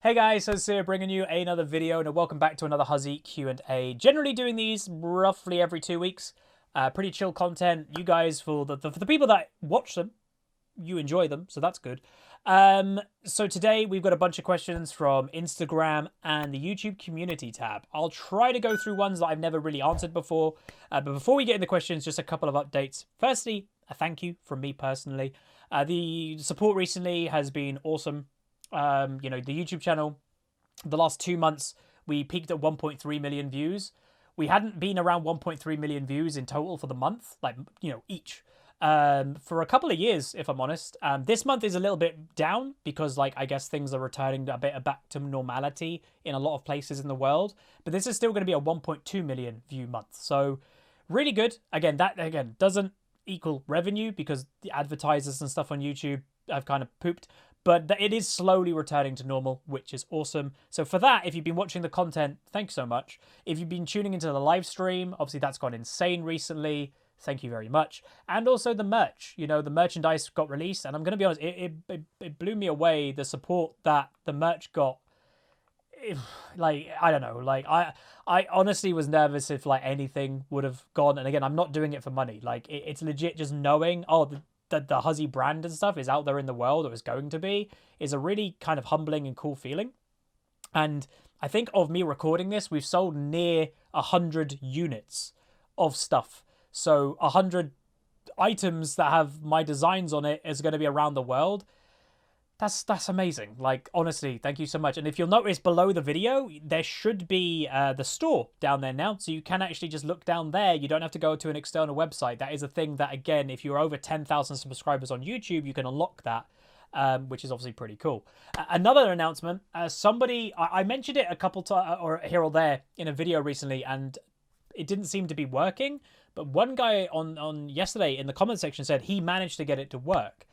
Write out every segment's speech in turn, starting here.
Hey guys, so here bringing you another video and welcome back to another Huzzy Q&A. Generally doing these roughly every 2 weeks. Pretty chill content. You guys, for the people that watch them, you enjoy them, so that's good. So today we've got a bunch of questions from Instagram and the YouTube community tab. I'll try to go through ones that I've never really answered before. But before we get into questions, just a couple of updates. Firstly, a thank you from me personally. The support recently has been awesome. You know, the YouTube channel, the last 2 months, we peaked at 1.3 million views. We hadn't been around 1.3 million views in total for the month, like, you know, each. For a couple of years, if I'm honest. This month is a little bit down because, like, I guess things are returning a bit back to normality in a lot of places in the world. But this is still going to be a 1.2 million view month. So really good. Again, that doesn't equal revenue because the advertisers and stuff on YouTube have kind of pooped. But it is slowly returning to normal, which is awesome. So for that, if you've been watching the content, thanks so much. If you've been tuning into the live stream, obviously that's gone insane recently. Thank you very much. And also the merch. You know, the merchandise got released. And I'm going to be honest, it blew me away, the support that the merch got. Like, I don't know. Like, I honestly was nervous if, like, anything would have gone. And again, I'm not doing it for money. Like, it's legit just knowing, oh, the Huzzy brand and stuff is out there in the world, or is going to be, is a really kind of humbling and cool feeling. And I think of me recording this, we've sold near 100 units of stuff. So 100 items that have my designs on it is going to be around the world. That's amazing. Like, honestly, thank you so much. And if you'll notice below the video, there should be the store down there now. So you can actually just look down there. You don't have to go to an external website. That is a thing that, again, if you're over 10,000 subscribers on YouTube, you can unlock that, which is obviously pretty cool. Another announcement, somebody, I mentioned it a couple times, or here or there, in a video recently, and it didn't seem to be working. But one guy on yesterday in the comment section said he managed to get it to work.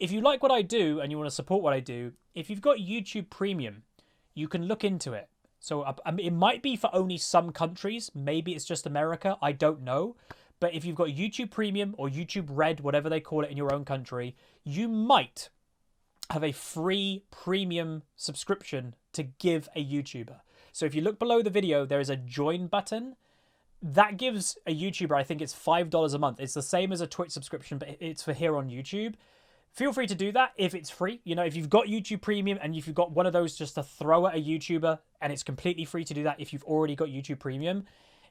If you like what I do and you want to support what I do, if you've got YouTube Premium, you can look into it. So it might be for only some countries. Maybe it's just America. I don't know. But if you've got YouTube Premium or YouTube Red, whatever they call it in your own country, you might have a free premium subscription to give a YouTuber. So if you look below the video, there is a join button. That gives a YouTuber, I think it's $5 a month. It's the same as a Twitch subscription, but it's for here on YouTube. Feel free to do that if it's free. You know, if you've got YouTube Premium and if you've got one of those just to throw at a YouTuber, and it's completely free to do that if you've already got YouTube Premium,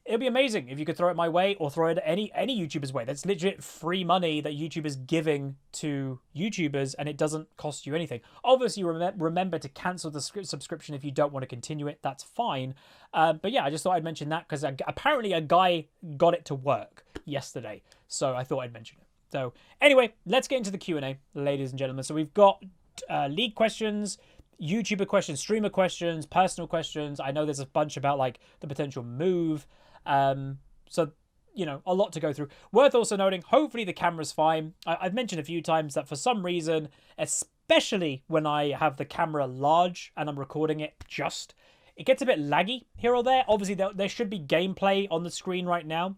it'd be amazing if you could throw it my way or throw it at any YouTuber's way. That's legit free money that YouTube is giving to YouTubers, and it doesn't cost you anything. Obviously, remember to cancel the subscription if you don't want to continue it. That's fine. But yeah, I just thought I'd mention that because apparently a guy got it to work yesterday. So I thought I'd mention it. So anyway, let's get into the Q&A, ladies and gentlemen. So we've got league questions, YouTuber questions, streamer questions, personal questions. I know there's a bunch about, like, the potential move. So, you know, a lot to go through. Worth also noting, hopefully the camera's fine. I've mentioned a few times that for some reason, especially when I have the camera large and I'm recording it it gets a bit laggy here or there. Obviously, there should be gameplay on the screen right now.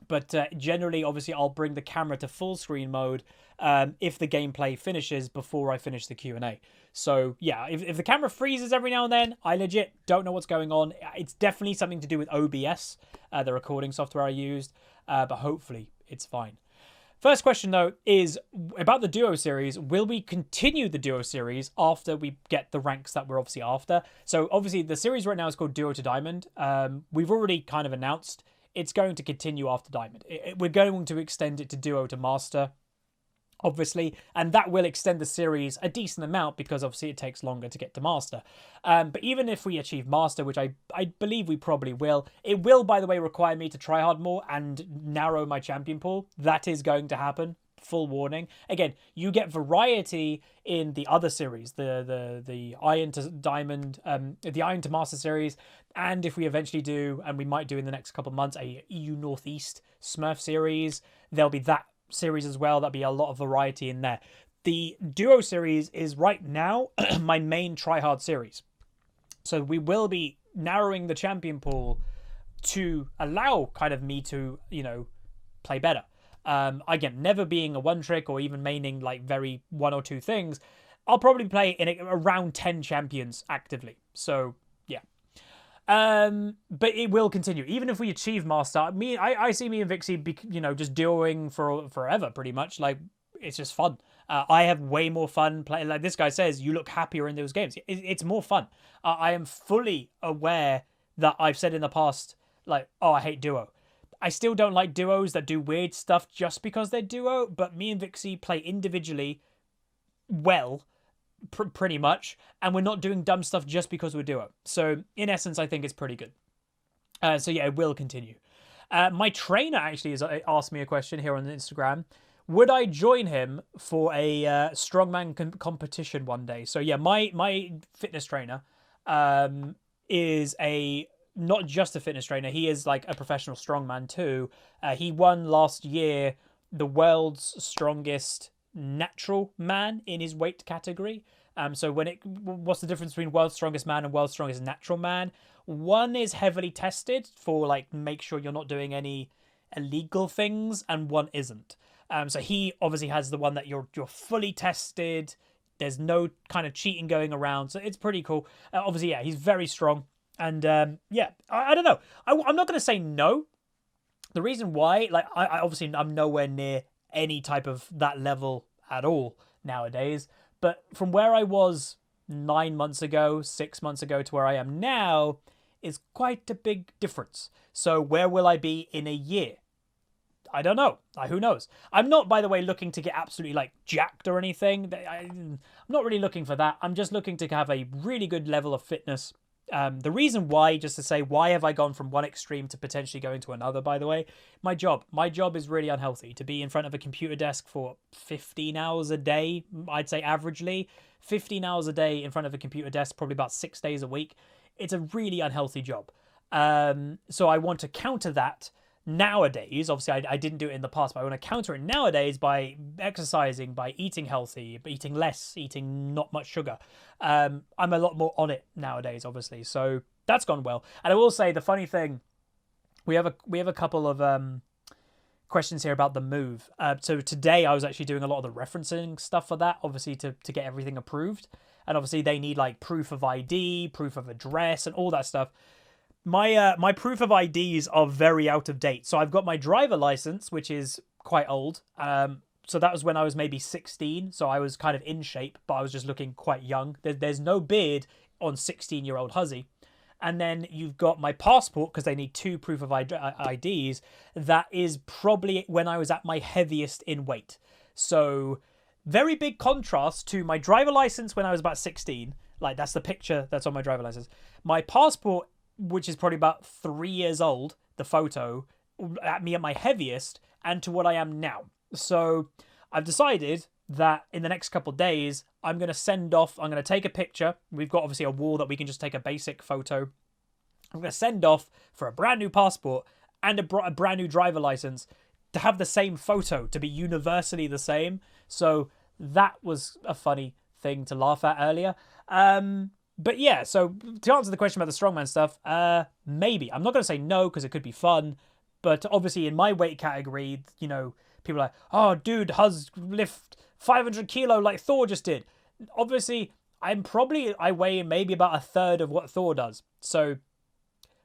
But generally, obviously, I'll bring the camera to full screen mode if the gameplay finishes before I finish the Q&A. So, yeah, if the camera freezes every now and then, I legit don't know what's going on. It's definitely something to do with OBS, the recording software I used, but hopefully it's fine. First question, though, is about the Duo series. Will we continue the Duo series after we get the ranks that we're obviously after? So, obviously, the series right now is called Duo to Diamond. We've already kind of announced it's going to continue after Diamond. We're going to extend it to Duo to Master, obviously, and that will extend the series a decent amount because obviously it takes longer to get to Master. But even if we achieve Master, which I believe we probably will, it will, by the way, require me to try hard more and narrow my champion pool. That is going to happen. Full warning. Again, you get variety in the other series, the Iron to Diamond, the Iron to Master series, and if we eventually do, and we might do in the next couple of months, a EU Northeast Smurf series, there'll be that series as well. There'll be a lot of variety in there. The Duo series is right now my main tryhard series, so we will be narrowing the champion pool to allow kind of me to, you know, play better. Again, never being a one trick or even maining like very one or two things. I'll probably play in around 10 champions actively. So yeah. But it will continue even if we achieve master. I see me and Vixie just duoing for forever pretty much. Like, it's just fun. I have way more fun playing. Like this guy says, you look happier in those games. It's more fun. I am fully aware that I've said in the past, like, oh, I hate duo. I still don't like duos that do weird stuff just because they're duo. But me and Vixie play individually well, pretty much, and we're not doing dumb stuff just because we're duo. So in essence, I think it's pretty good. So yeah, it will continue. My trainer actually has asked me a question here on Instagram. Would I join him for a strongman competition one day? So yeah, my fitness trainer is not just a fitness trainer. He is like a professional strongman too. He won last year the world's strongest natural man in his weight category. So what's the difference between world's strongest man and world's strongest natural man? One is heavily tested for like make sure you're not doing any illegal things, and one isn't. So he obviously has the one that you're fully tested. There's no kind of cheating going around, so it's pretty cool. Obviously, yeah, he's very strong, and yeah, I don't know. I'm not going to say no. The reason why, like, I obviously I'm nowhere near any type of that level at all nowadays. But from where I was 9 months ago, 6 months ago to where I am now is quite a big difference. So where will I be in a year? I don't know. Who knows? I'm not, by the way, looking to get absolutely like jacked or anything. I'm not really looking for that. I'm just looking to have a really good level of fitness. The reason why, just to say, why have I gone from one extreme to potentially going to another, by the way? My job is really unhealthy. To be in front of a computer desk for 15 hours a day, I'd say averagely, 15 hours a day in front of a computer desk, probably about 6 days a week. It's a really unhealthy job. So I want to counter that nowadays. Obviously, I didn't do it in the past, but I want to counter it nowadays by exercising, by eating healthy, by eating less, eating not much sugar. I'm a lot more on it nowadays, obviously. So that's gone well. And I will say the funny thing, we have a couple of questions here about the move. So today I was actually doing a lot of the referencing stuff for that, obviously to get everything approved. And obviously they need like proof of ID, proof of address, and all that stuff. My proof of IDs are very out of date. So I've got my driver license, which is quite old. So that was when I was maybe 16. So I was kind of in shape, but I was just looking quite young. There's no beard on 16-year-old Huzzy. And then you've got my passport, because they need 2 proof of IDs. That is probably when I was at my heaviest in weight. So very big contrast to my driver license when I was about 16. Like, that's the picture that's on my driver license. My passport, which is probably about 3 years old, the photo, at me at my heaviest, and to what I am now. So I've decided that in the next couple of days, I'm going to take a picture. We've got obviously a wall that we can just take a basic photo. I'm going to send off for a brand new passport and a brand new driver license to have the same photo, to be universally the same. So that was a funny thing to laugh at earlier. But yeah, so to answer the question about the strongman stuff, maybe. I'm not going to say no because it could be fun. But obviously in my weight category, people are like, oh, dude, Huz lift 500 kilo like Thor just did. Obviously, I weigh maybe about a third of what Thor does. So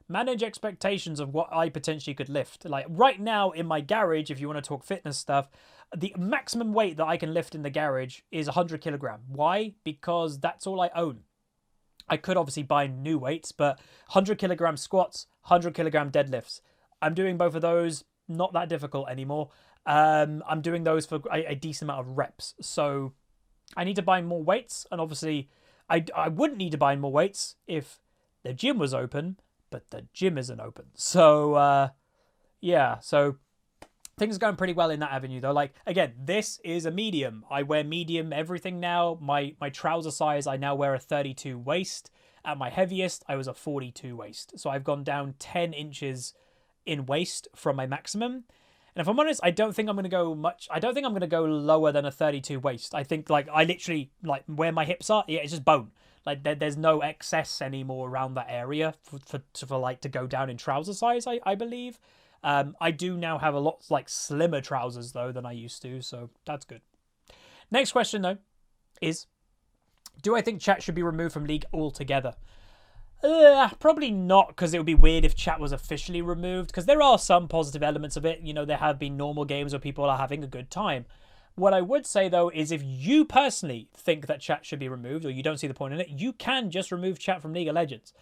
manage expectations of what I potentially could lift. Like right now in my garage, if you want to talk fitness stuff, the maximum weight that I can lift in the garage is 100 kilogram. Why? Because that's all I own. I could obviously buy new weights, but 100 kilogram squats, 100 kilogram deadlifts. I'm doing both of those, not that difficult anymore. I'm doing those for a decent amount of reps. So I need to buy more weights. And obviously I wouldn't need to buy more weights if the gym was open, but the gym isn't open. So, yeah, so things are going pretty well in that avenue though. Like, again, this is a medium. I wear medium everything now. My trouser size, I now wear a 32 waist. At my heaviest, I was a 42 waist. So I've gone down 10 inches in waist from my maximum. And if I'm honest, I don't think I'm going to go lower than a 32 waist. I think I literally where my hips are, yeah, it's just bone. Like there's no excess anymore around that area for to go down in trouser size, I believe. I do now have a lot slimmer trousers though than I used to, so that's good. Next question though is, Do I think chat should be removed from League altogether? Probably not, because it would be weird if chat was officially removed, because there are some positive elements of it. You know, there have been normal games where people are having a good time. What I would say, though, is if you personally think that chat should be removed or you don't see the point in it, you can just remove chat from League of Legends.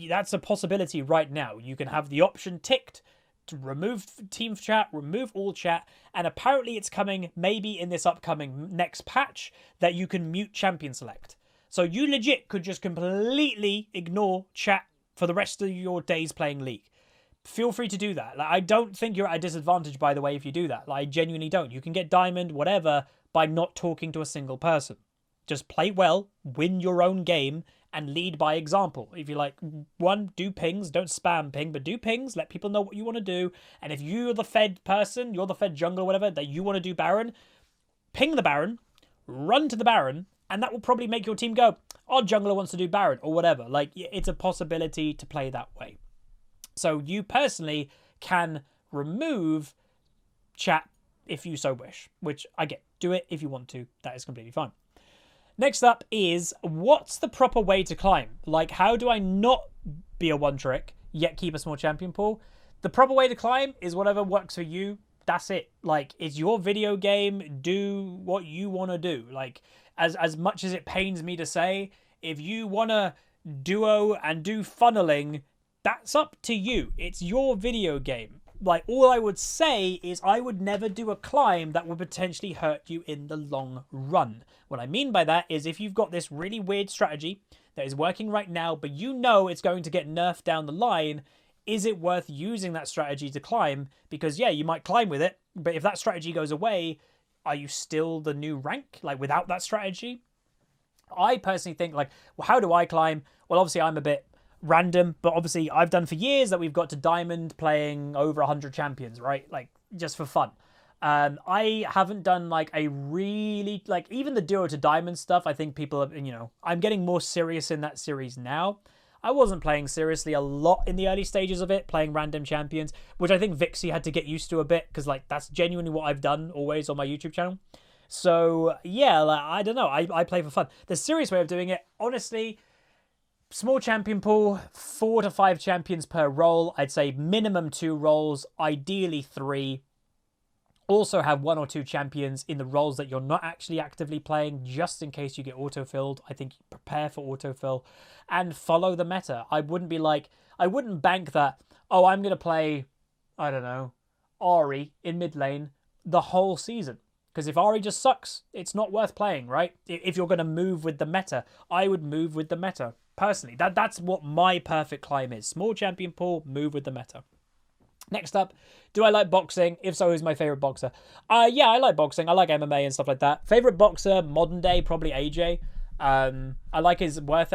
That's a possibility right now. You can have the option ticked to remove team chat, remove all chat, and apparently it's coming maybe in this upcoming next patch that you can mute champion select. So you legit could just completely ignore chat for the rest of your days playing League. Feel free to do that. Like, I don't think you're at a disadvantage, by the way, if you do that. Like, I genuinely don't. You can get diamond, whatever, by not talking to a single person. Just play well, win your own game, and lead by example. If you like, one, do pings, don't spam ping, but do pings, let people know what you want to do. And if you're the Fed person, you're the Fed jungle, whatever, that you want to do Baron, ping the Baron, run to the Baron, and that will probably make your team go, our jungler wants to do Baron, or whatever. Like, it's a possibility to play that way. So you personally can remove chat if you so wish, which I get. Do it if you want to. That is completely fine. Next up is, what's the proper way to climb? Like, how do I not be a one trick, yet keep a small champion pool? The proper way to climb is whatever works for you. That's it. Like, it's your video game. Do what you want to do. Like, as much as it pains me to say, if you want to duo and do funneling, that's up to you. It's your video game. Like, all I would say is I would never do a climb that would potentially hurt you in the long run. What I mean by that is if you've got this really weird strategy that is working right now, but you know it's going to get nerfed down the line, is it worth using that strategy to climb? Because, yeah, you might climb with it, but if that strategy goes away, are you still the new rank? Like, without that strategy? I personally think, like, well, how do I climb? Well, obviously, I'm a bit random, but obviously I've done for years that we've got to diamond playing over 100 champions, right? Like, just for fun. I haven't done like a really, like, even the duo to diamond stuff. I think people have, you know, I'm getting more serious in that series now. I wasn't playing seriously a lot in the early stages of it, playing random champions, which I think Vixie had to get used to a bit, because like that's genuinely what I've done always on my YouTube channel. So yeah, like, I don't know, I play for fun. The serious way of doing it, honestly, small champion pool, 4 to 5 champions per role. I'd say minimum 2 roles, ideally 3. Also have 1 or 2 champions in the roles that you're not actually actively playing, just in case you get autofilled. I think prepare for autofill and follow the meta. I wouldn't be like, I wouldn't bank that, oh, I'm going to play, I don't know, Ahri in mid lane the whole season. Because if Ahri just sucks, it's not worth playing, right? If you're going to move with the meta, I would move with the meta. Personally, that's what my perfect climb is. Small champion pool, move with the meta. Next up, do I like boxing? If so, who's my favorite boxer? Yeah, I like boxing. I like MMA and stuff like that. Favorite boxer, modern day, probably AJ. I like his work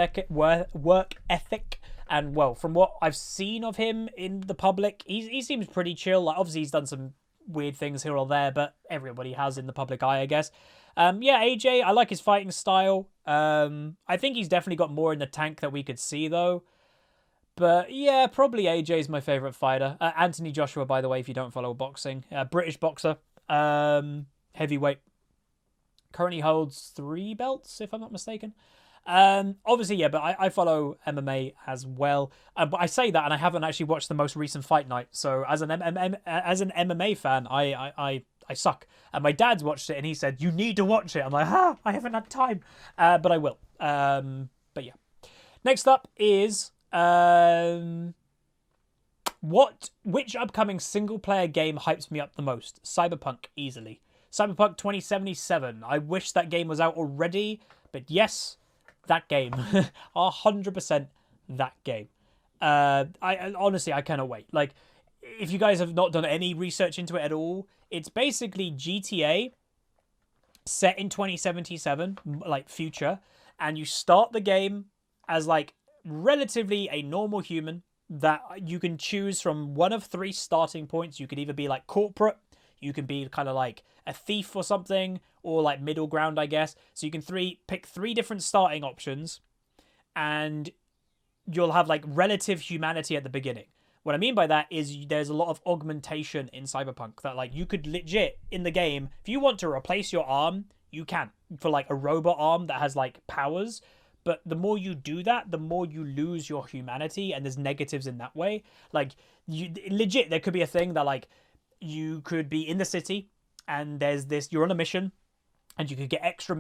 ethic. And, well, from what I've seen of him in the public, he seems pretty chill. Like, obviously, he's done some weird things here or there, but everybody has in the public eye, I guess. Yeah, AJ, I like his fighting style. I think he's definitely got more in the tank that we could see, though. But yeah, probably AJ's my favourite fighter. Anthony Joshua, by the way, if you don't follow boxing. British boxer. Heavyweight. Currently holds 3 belts, if I'm not mistaken. Obviously, yeah, but I follow MMA as well. But I say that, and I haven't actually watched the most recent fight night. So as an MMA fan, I suck. And my dad's watched it, and he said, you need to watch it. I'm like, I haven't had time. But I will. But yeah. Next up is... which upcoming single player game hypes me up the most? Cyberpunk, easily. Cyberpunk 2077. I wish that game was out already, but yes, that game. 100% that game. I honestly, I cannot wait. Like, if you guys have not done any research into it at all, it's basically GTA set in 2077, like future, and you start the game as like relatively a normal human that you can choose from one of 3 starting points. You could either be like corporate, you can be kind of like a thief or something, or like middle ground, I guess. So you can pick 3 different starting options, and you'll have like relative humanity at the beginning. What I mean by that is there's a lot of augmentation in Cyberpunk that like you could legit in the game, if you want to replace your arm, you can. for like a robot arm that has like powers. But the more you do that, the more you lose your humanity, and there's negatives in that way. Like, you legit, there could be a thing that like you could be in the city, and there's this, you're on a mission, and you could get extra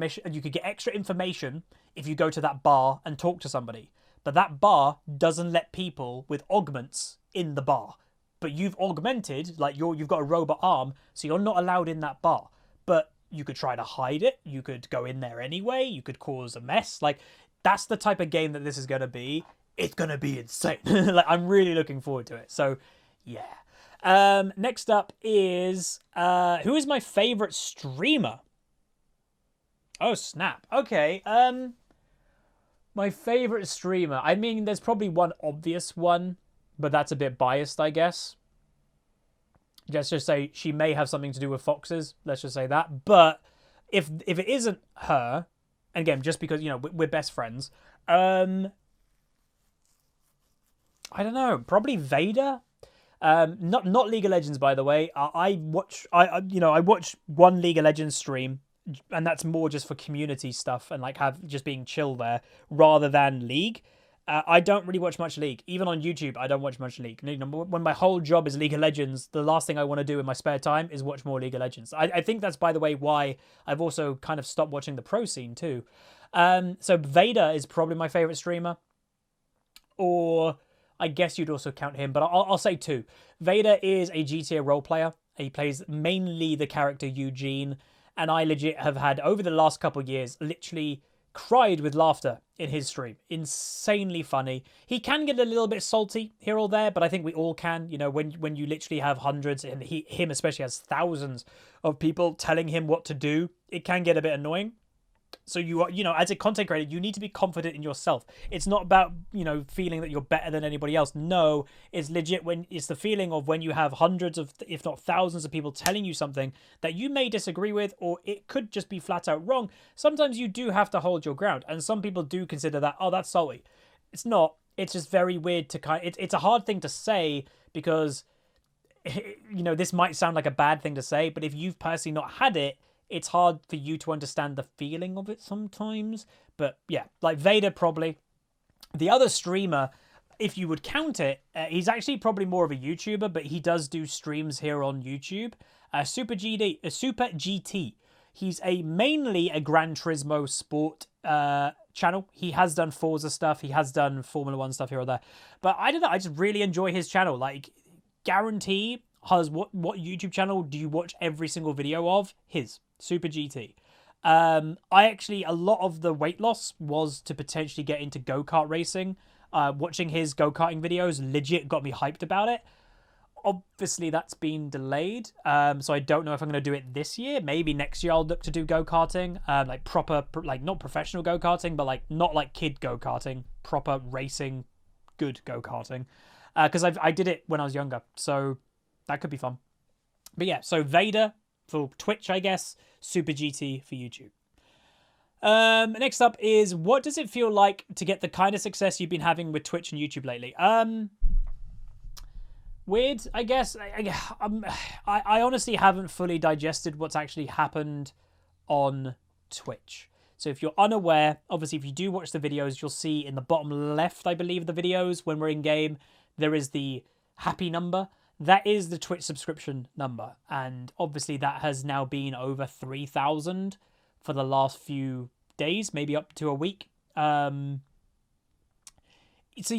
information if you go to that bar and talk to somebody. But that bar doesn't let people with augments in the bar. But you've augmented, like you've got a robot arm, so you're not allowed in that bar. But you could try to hide it. You could go in there anyway. You could cause a mess. Like, that's the type of game that this is going to be. It's going to be insane. Like, I'm really looking forward to it. So, yeah. Next up is, who is my favorite streamer? Oh, snap. Okay. My favorite streamer. I mean, there's probably one obvious one, but that's a bit biased, I guess. Let's just say she may have something to do with foxes. Let's just say that. But if it isn't her, and again, just because, you know, we're best friends, I don't know, probably Vader. Not League of Legends, by the way. I watch one League of Legends stream, and that's more just for community stuff and like have just being chill there rather than League. I don't really watch much League. Even on YouTube, I don't watch much League. You know, when my whole job is League of Legends, the last thing I want to do in my spare time is watch more League of Legends. I think that's, by the way, why I've also kind of stopped watching the pro scene too. So Vader is probably my favorite streamer. Or I guess you'd also count him, but I'll say two. Vader is a GTA role player. He plays mainly the character Eugene. And I legit have had, over the last couple of years, literally cried with laughter in his stream. Insanely funny. He can get a little bit salty here or there, but I think we all can. You know, when you literally have hundreds, and him especially has thousands of people telling him what to do, it can get a bit annoying. So you know, as a content creator, you need to be confident in yourself. It's not about, you know, feeling that you're better than anybody else. No, it's legit when it's the feeling of when you have hundreds of, if not thousands of people telling you something that you may disagree with, or it could just be flat out wrong. Sometimes you do have to hold your ground, and some people do consider that, oh, that's salty. It's not. It's just very weird to it's a hard thing to say, because, you know, this might sound like a bad thing to say, but if you've personally not had it, it's hard for you to understand the feeling of it sometimes. But yeah, like Vader probably. The other streamer, if you would count it, he's actually probably more of a YouTuber, but he does do streams here on YouTube. Super GT. He's mainly a Gran Turismo sport channel. He has done Forza stuff. He has done Formula 1 stuff here or there. But I don't know. I just really enjoy his channel. Like, guarantee, Huz, what YouTube channel do you watch every single video of? His. Super GT. I actually, a lot of the weight loss was to potentially get into go-kart racing. Watching his go-karting videos legit got me hyped about it. Obviously, that's been delayed. So I don't know if I'm going to do it this year. Maybe next year I'll look to do go-karting. Like proper, like not professional go-karting, but like not like kid go-karting. Proper racing, good go-karting. Because I did it when I was younger. So that could be fun. But yeah, so Vader for Twitch, I guess. Super GT for YouTube. Next up is, what does it feel like to get the kind of success you've been having with Twitch and YouTube lately? Weird, I guess. I honestly haven't fully digested what's actually happened on Twitch. So if you're unaware, obviously if you do watch the videos, you'll see in the bottom left, I believe, of the videos, when we're in game, there is the happy number. That is the Twitch subscription number. And obviously that has now been over 3,000 for the last few days, maybe up to a week. So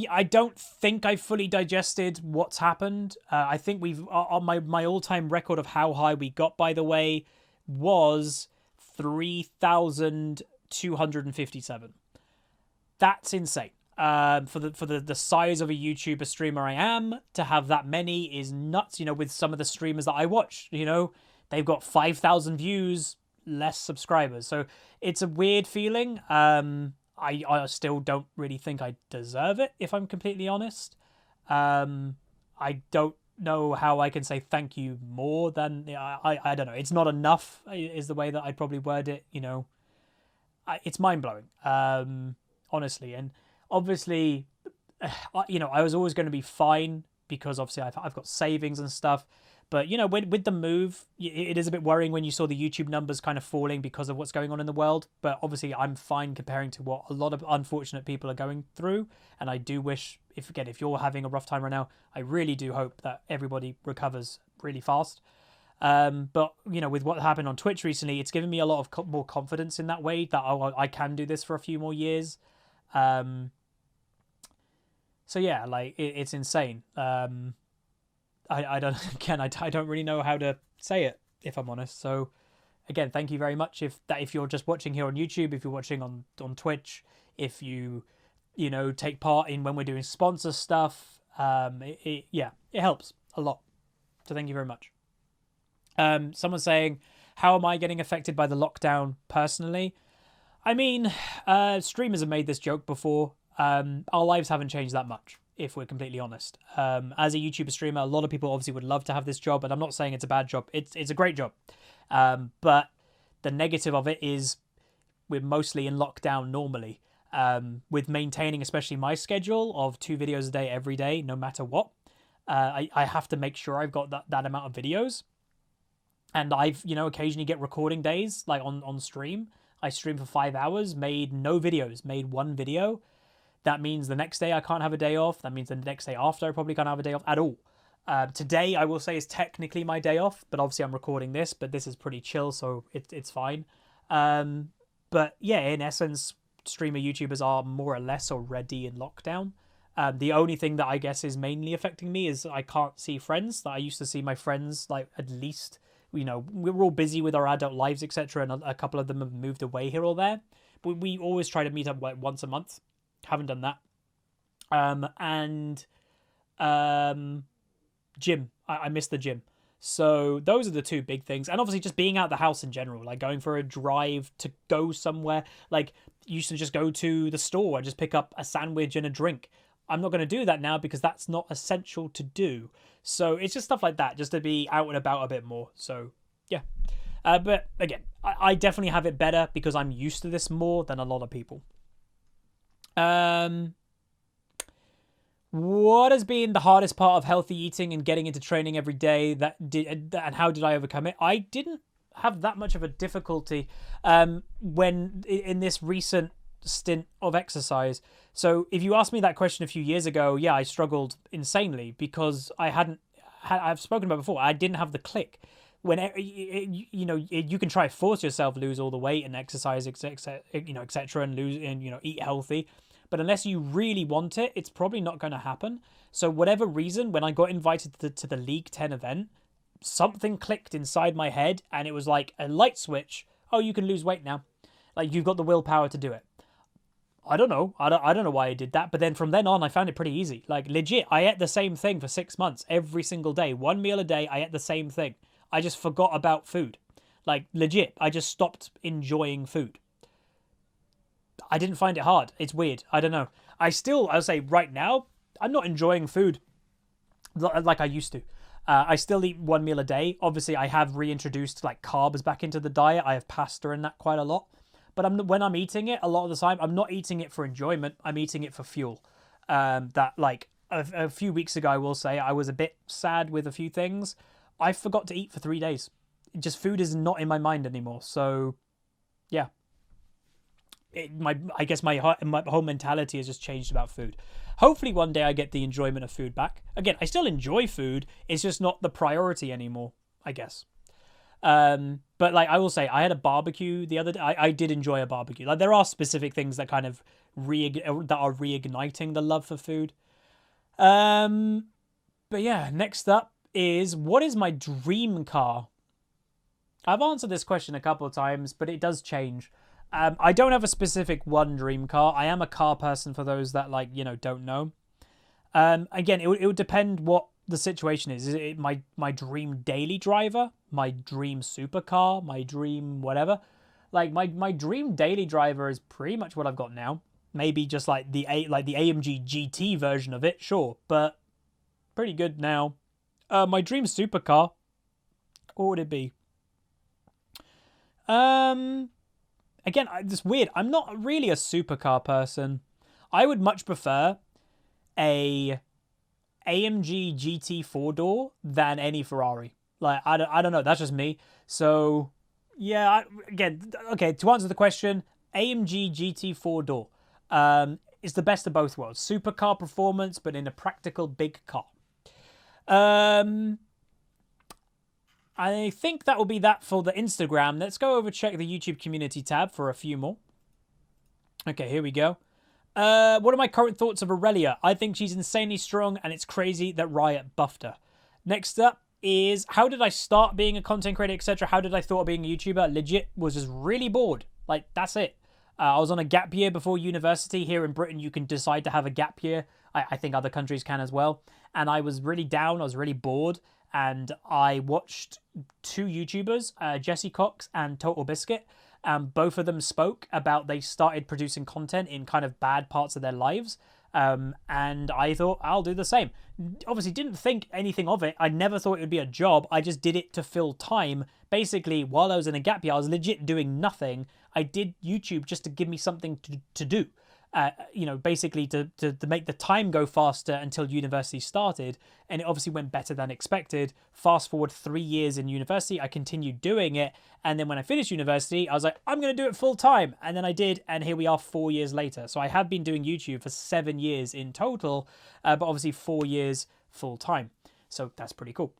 I don't think I fully digested what's happened. I think we've, on my all-time record of how high we got, by the way, was 3,257. That's insane. For the size of a YouTuber streamer I am, to have that many is nuts. You know, with some of the streamers that I watch, you know, they've got 5,000 views, less subscribers. So it's a weird feeling. I still don't really think I deserve it, if I'm completely honest. I don't know how I can say thank you more than, I don't know. It's not enough is the way that I'd probably word it, you know. It's mind-blowing, honestly. And obviously, you know, I was always going to be fine because obviously I've got savings and stuff. But, you know, with the move, it is a bit worrying when you saw the YouTube numbers kind of falling because of what's going on in the world. But obviously, I'm fine comparing to what a lot of unfortunate people are going through. And I do wish, if you're having a rough time right now, I really do hope that everybody recovers really fast. But, you know, with what happened on Twitch recently, it's given me a lot of more confidence in that way that I can do this for a few more years. So yeah, like it's insane. I don't really know how to say it, if I'm honest. So again, thank you very much. If you're just watching here on YouTube, if you're watching on Twitch, if you take part in when we're doing sponsor stuff, it helps a lot. So thank you very much. Someone saying, how am I getting affected by the lockdown personally? I mean, streamers have made this joke before. Our lives haven't changed that much, if we're completely honest. As a YouTuber streamer, a lot of people obviously would love to have this job, and I'm not saying it's a bad job. It's a great job. But the negative of it is we're mostly in lockdown normally. With maintaining especially my schedule of 2 videos a day every day, no matter what. I have to make sure I've got that amount of videos. And I've, occasionally get recording days, like on stream. I stream for 5 hours, made no videos, made 1 video. That means the next day I can't have a day off. That means the next day after I probably can't have a day off at all. Today, I will say, is technically my day off, but obviously I'm recording this, but this is pretty chill, so it's fine. But yeah, in essence, streamer YouTubers are more or less already in lockdown. The only thing that I guess is mainly affecting me is I can't see friends. That I used to see my friends, like, at least, we're all busy with our adult lives, etc., and a couple of them have moved away here or there. But we always try to meet up like once a month. Haven't done that. Gym. I miss the gym. So those are the 2 big things. And obviously just being out the house in general, like going for a drive to go somewhere. Like, used to just go to the store and just pick up a sandwich and a drink. I'm not going to do that now because that's not essential to do. So it's just stuff like that, just to be out and about a bit more. So yeah. But again, I definitely have it better because I'm used to this more than a lot of people. What has been the hardest part of healthy eating and getting into training every day? And how did I overcome it? I didn't have that much of a difficulty when in this recent stint of exercise. So if you asked me that question a few years ago, yeah, I struggled insanely because I've spoken about before, I didn't have the click. When you can try to force yourself lose all the weight and exercise, etc., and lose and eat healthy, but unless you really want it, it's probably not going to happen. So whatever reason, when I got invited to the League 10 event, something clicked inside my head, and it was like a light switch. Oh, you can lose weight now. Like, you've got the willpower to do it. I don't know. I don't know why I did that. But then from then on, I found it pretty easy. Like, legit, I ate the same thing for 6 months, every single day. 1 meal a day, I ate the same thing. I just forgot about food. Like, legit, I just stopped enjoying food. I didn't find it hard. It's weird. I don't know. I'll say right now, I'm not enjoying food like I used to. I still eat 1 meal a day. Obviously, I have reintroduced like carbs back into the diet. I have pasta and that quite a lot. But when I'm eating it, a lot of the time, I'm not eating it for enjoyment. I'm eating it for fuel. That like a few weeks ago, I will say, I was a bit sad with a few things. I forgot to eat for 3 days. Just food is not in my mind anymore. So, yeah. I guess my whole mentality has just changed about food. Hopefully one day I get the enjoyment of food back. Again, I still enjoy food. It's just not the priority anymore, I guess. But like I will say, I had a barbecue the other day. I did enjoy a barbecue. Like, there are specific things that kind of that are reigniting the love for food. But yeah, next up is, what is my dream car? I've answered this question a couple of times, but it does change. I don't have a specific one dream car. I am a car person for those that don't know. Again, it would depend what the situation is. Is it my dream daily driver, my dream supercar, my dream whatever? Like my dream daily driver is pretty much what I've got now. Maybe just like the AMG GT version of it, sure, but pretty good now. My dream supercar, what would it be? Again, it's weird. I'm not really a supercar person. I would much prefer a AMG GT 4-door than any Ferrari. Like, I don't know. That's just me. So, yeah, again, okay, to answer the question, AMG GT 4-door is the best of both worlds. Supercar performance, but in a practical big car. I think that will be that for the Instagram. Let's go over check the YouTube community tab for a few more. Okay, here we go. What are my current thoughts of Aurelia? I think she's insanely strong, and it's crazy that Riot buffed her. Next up is, how did I start being a content creator, etc.? How did I thought of being a YouTuber? Legit was just really bored. Like, that's it. I was on a gap year before university. Here in Britain, you can decide to have a gap year. I think other countries can as well. And I was really down. I was really bored. And I watched two YouTubers, Jesse Cox and Total Biscuit. Both of them spoke about they started producing content in kind of bad parts of their lives. And I thought, I'll do the same. Obviously, didn't think anything of it. I never thought it would be a job. I just did it to fill time. Basically, while I was in a gap year, I was legit doing nothing. I did YouTube just to give me something to do. You know, basically to make the time go faster until university started. And it obviously went better than expected. Fast forward 3 years in university, I continued doing it. And then when I finished university, I was like, I'm going to do it full time. And then I did. And here we are 4 years later. So I have been doing YouTube for 7 years in total, but obviously 4 years full time. So that's pretty cool.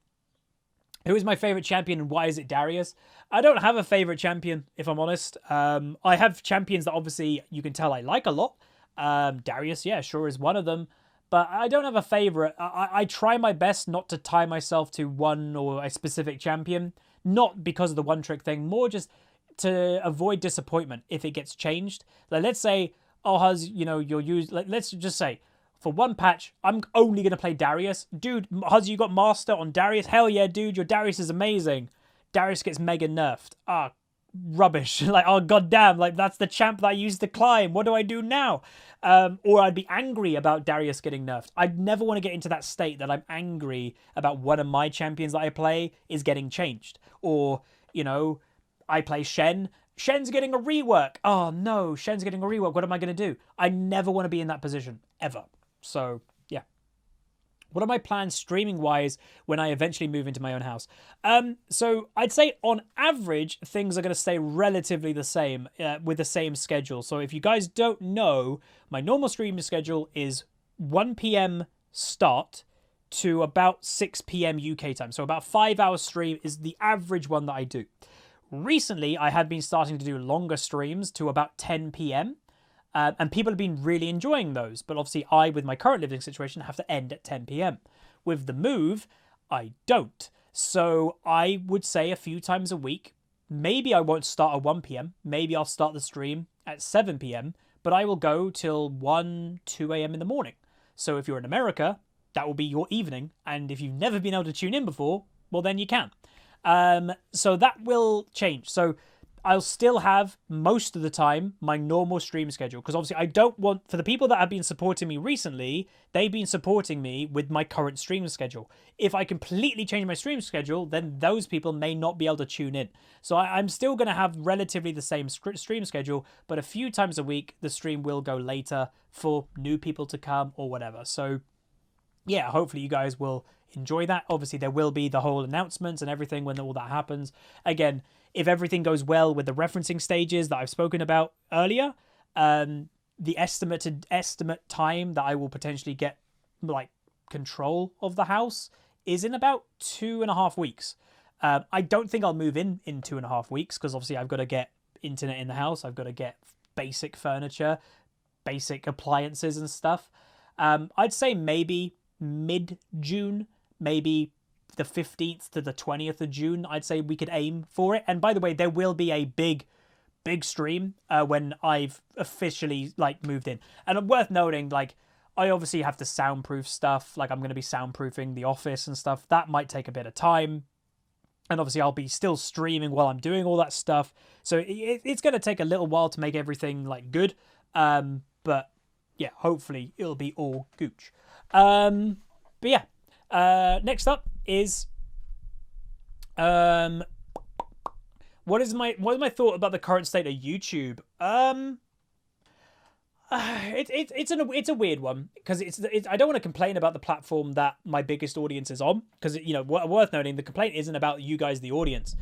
Who is my favorite champion and why is it Darius? I don't have a favorite champion, if I'm honest. I have champions that obviously you can tell I like a lot. Darius, yeah, sure is one of them. But I don't have a favorite. I try my best not to tie myself to one or a specific champion. Not because of the one trick thing, more just to avoid disappointment if it gets changed. Like, let's say, oh, Huz, you know, you'll use, let's just say, for one patch, I'm only going to play Darius. Dude, Huz, you got Master on Darius? Hell yeah, dude, your Darius is amazing. Darius gets mega nerfed. Ah, rubbish. Like, oh, goddamn, like, that's the champ that I used to climb. What do I do now? Or I'd be angry about Darius getting nerfed. I'd never want to get into that state that I'm angry about one of my champions that I play is getting changed. Or, you know, I play Shen. Shen's getting a rework. Oh, no, Shen's getting a rework. What am I going to do? I never want to be in that position, ever. So, yeah. What are my plans streaming-wise when I eventually move into my own house? So I'd say on average, things are going to stay relatively the same with the same schedule. So if you guys don't know, my normal streaming schedule is 1 p.m. start to about 6 p.m. UK time. So about 5 hours stream is the average one that I do. Recently, I had been starting to do longer streams to about 10 p.m. And people have been really enjoying those. But obviously, I, with my current living situation, have to end at 10 p.m. With the move, I don't. So I would say a few times a week, maybe I won't start at 1 p.m. Maybe I'll start the stream at 7 p.m. But I will go till 1, 2 a.m. in the morning. So if you're in America, that will be your evening. And if you've never been able to tune in before, well, then you can. So that will change. So I'll still have, most of the time, my normal stream schedule. Because obviously I don't want, for the people that have been supporting me recently, they've been supporting me with my current stream schedule. If I completely change my stream schedule, then those people may not be able to tune in. So I'm still going to have relatively the same stream schedule, but a few times a week, the stream will go later for new people to come or whatever. So yeah, hopefully you guys will enjoy that. Obviously, there will be the whole announcements and everything when all that happens. Again, if everything goes well with the referencing stages that I've spoken about earlier, the estimate time that I will potentially get like control of the house is in about 2.5 weeks. I don't think I'll move in 2.5 weeks because obviously I've got to get internet in the house. I've got to get basic furniture, basic appliances and stuff. I'd say maybe mid-June, maybe the 15th to the 20th of June, I'd say we could aim for it. And by the way, there will be a big stream when I've officially like moved in. And worth noting, like, I obviously have to soundproof stuff. Like, I'm going to be soundproofing the office and stuff. That might take a bit of time. And obviously I'll be still streaming while I'm doing all that stuff. So it's going to take a little while to make everything like good. But yeah, hopefully it'll be all gooch. But yeah, next up is what is my thought about the current state of YouTube? It's a weird one because I don't want to complain about the platform that my biggest audience is on, because worth noting, the complaint isn't about you guys, the audience.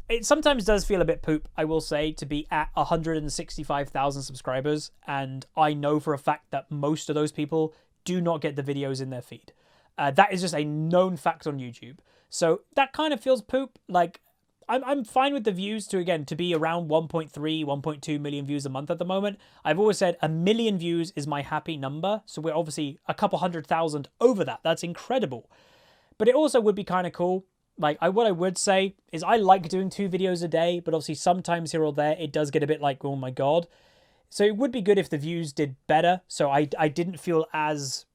It sometimes does feel a bit poop, I will say, to be at 165,000 subscribers, and I know for a fact that most of those people do not get the videos in their feed. That is just a known fact on YouTube. So that kind of feels poop. Like, I'm fine with the views to be around 1.3, 1.2 million views a month at the moment. I've always said 1 million views is my happy number. So we're obviously a couple 100,000 over that. That's incredible. But it also would be kind of cool. Like, what I would say is I like doing 2 videos a day, but obviously sometimes here or there, it does get a bit like, oh my God. So it would be good if the views did better. So I didn't feel as,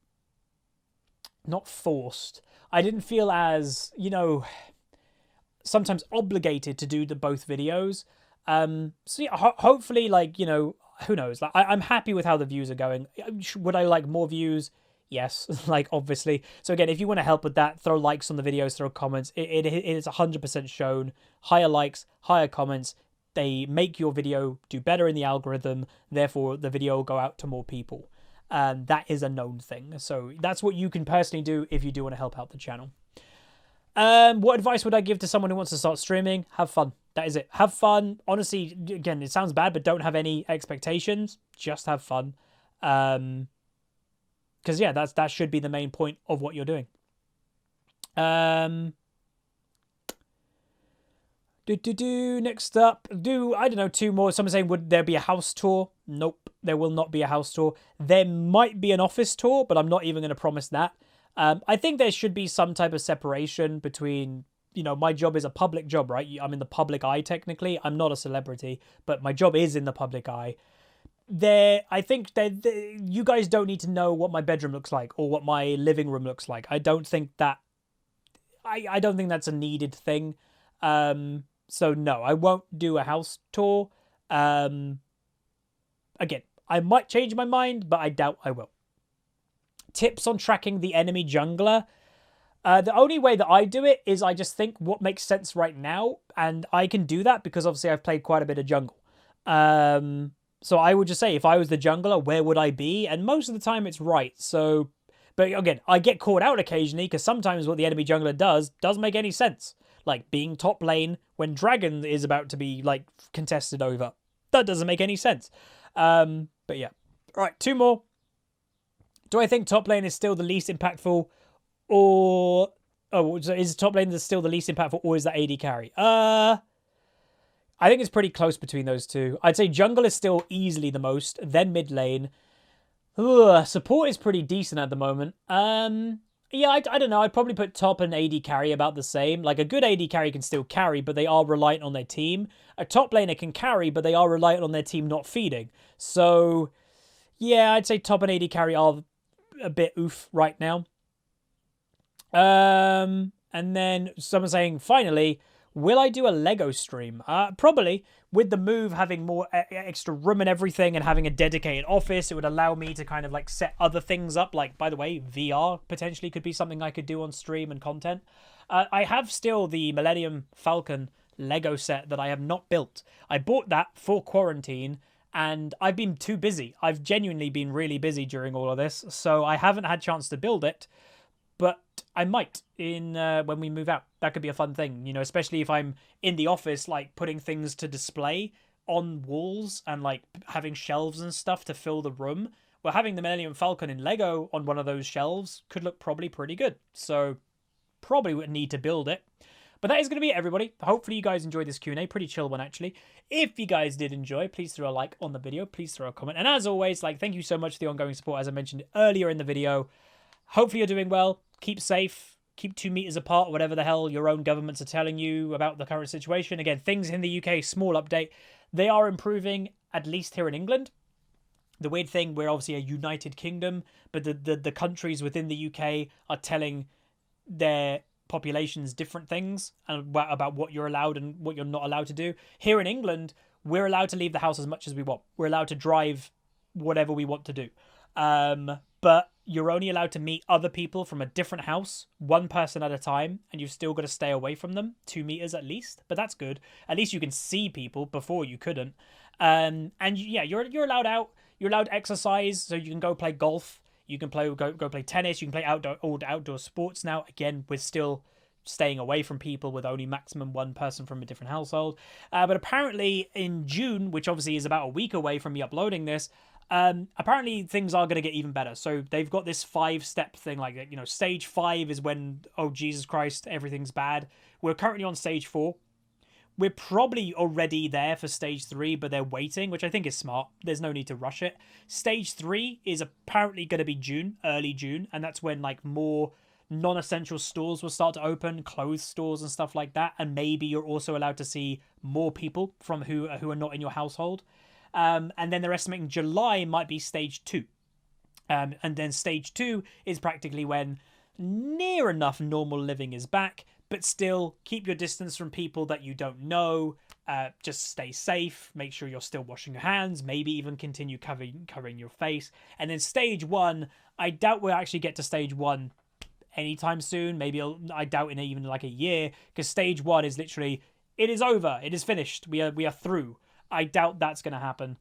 not forced. I didn't feel as, sometimes obligated to do the both videos. So yeah, hopefully, like, who knows? Like, I'm happy with how the views are going. Would I like more views? Yes, like, obviously. So again, if you want to help with that, throw likes on the videos, throw comments. It is 100% shown. Higher likes, higher comments. They make your video do better in the algorithm. Therefore, the video will go out to more people. That is a known thing. So that's what you can personally do if you do want to help out the channel. What advice would I give to someone who wants to start streaming? Have fun. That is it. Have fun. Honestly, again, it sounds bad, but don't have any expectations. Just have fun. Because yeah, that should be the main point of what you're doing. Next up, I don't know, 2 more. Someone saying, would there be a house tour? Nope, there will not be a house tour. There might be an office tour, but I'm not even going to promise that. I think there should be some type of separation between, my job is a public job, right? I'm in the public eye, technically. I'm not a celebrity, but my job is in the public eye. I think that you guys don't need to know what my bedroom looks like or what my living room looks like. I don't think that, I don't think that's a needed thing. So no, I won't do a house tour. Again, I might change my mind, but I doubt I will. Tips on tracking the enemy jungler. The only way that I do it is I just think what makes sense right now, and I can do that because obviously I've played quite a bit of jungle. So I would just say, if I was the jungler, where would I be? And most of the time it's right. So, but again, I get caught out occasionally because sometimes what the enemy jungler doesn't make any sense. Like being top lane when Dragon is about to be like contested over. That doesn't make any sense. But yeah. All right, 2 more. Do I think top lane is still the least impactful, or is top lane still the least impactful, or is that AD carry? I think it's pretty close between those 2. I'd say jungle is still easily the most, then mid lane. Support is pretty decent at the moment. Yeah, I don't know. I'd probably put top and AD carry about the same. Like, a good AD carry can still carry, but they are reliant on their team. A top laner can carry, but they are reliant on their team not feeding. So, yeah, I'd say top and AD carry are a bit oof right now. And then someone saying, finally, will I do a Lego stream? Probably. With the move having more extra room and everything and having a dedicated office, it would allow me to kind of like set other things up. Like, by the way, VR potentially could be something I could do on stream and content. I have still the Millennium Falcon Lego set that I have not built. I bought that for quarantine and I've been too busy. I've genuinely been really busy during all of this, so I haven't had a chance to build it. But I might when we move out. That could be a fun thing, especially if I'm in the office, like putting things to display on walls and like having shelves and stuff to fill the room. Well, having the Millennium Falcon in Lego on one of those shelves could look probably pretty good. So probably would need to build it. But that is going to be it, everybody. Hopefully you guys enjoyed this Q&A. Pretty chill one, actually. If you guys did enjoy, please throw a like on the video. Please throw a comment. And as always, thank you so much for the ongoing support, as I mentioned earlier in the video. Hopefully you're doing well. Keep safe. Keep 2 meters apart, whatever the hell your own governments are telling you about the current situation. Again, things in the UK, small update. They are improving, at least here in England. The weird thing, we're obviously a United Kingdom, but the countries within the UK are telling their populations different things about what you're allowed and what you're not allowed to do. Here in England, we're allowed to leave the house as much as we want. We're allowed to drive whatever we want to do. But you're only allowed to meet other people from a different house, 1 person at a time, and you've still got to stay away from them, 2 meters at least. But that's good. At least you can see people. Before you couldn't. And yeah, you're allowed out. You're allowed to exercise, so you can go play golf. You can go play tennis. You can play outdoor sports now. Again, we're still staying away from people with only maximum one person from a different household. But apparently in June, which obviously is about a week away from me uploading this, apparently things are going to get even better. So they've got this 5-step thing, like, you know, stage 5 is when, oh Jesus Christ, everything's bad. We're currently on stage 4. We're probably already there for stage 3, but they're waiting, which I think is smart. There's no need to rush it. Stage 3 is apparently going to be June, early June, and that's when like more non-essential stores will start to open, clothes stores and stuff like that, and maybe you're also allowed to see more people from who are not in your household. And then they're estimating July might be stage 2. And then stage 2 is practically when near enough normal living is back, but still keep your distance from people that you don't know. Just stay safe. Make sure you're still washing your hands. Maybe even continue covering your face. And then stage 1, I doubt we'll actually get to stage 1 anytime soon. Maybe I doubt in even like a year, because stage 1 is literally, it is over. It is finished. We are through. I doubt that's going to happen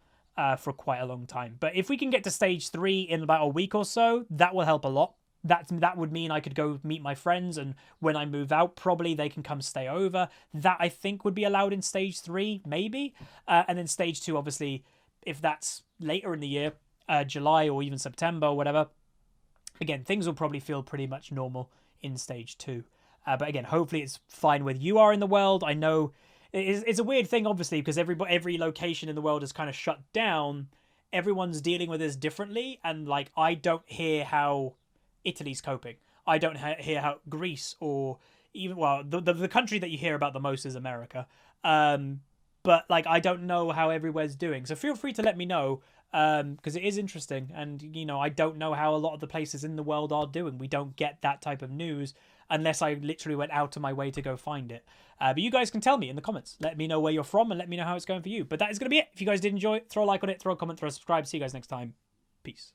for quite a long time. But if we can get to stage 3 in about a week or so, that will help a lot. That would mean I could go meet my friends, and when I move out, probably they can come stay over. That, I think, would be allowed in stage 3, maybe. And then stage 2, obviously, if that's later in the year, July or even September or whatever, again, things will probably feel pretty much normal in stage 2. But again, hopefully it's fine where you are in the world. I know it's a weird thing, obviously, because every location in the world is kind of shut down. Everyone's dealing with this differently, and like, I don't hear how Italy's coping. I don't hear how Greece, or even, well, the country that you hear about the most is America. But like, I don't know how everywhere's doing. So feel free to let me know, because it is interesting. And, you know, I don't know how a lot of the places in the world are doing. We don't get that type of news unless I literally went out of my way to go find it. But you guys can tell me in the comments. Let me know where you're from and let me know how it's going for you. But that is going to be it. If you guys did enjoy it, throw a like on it, throw a comment, throw a subscribe. See you guys next time. Peace.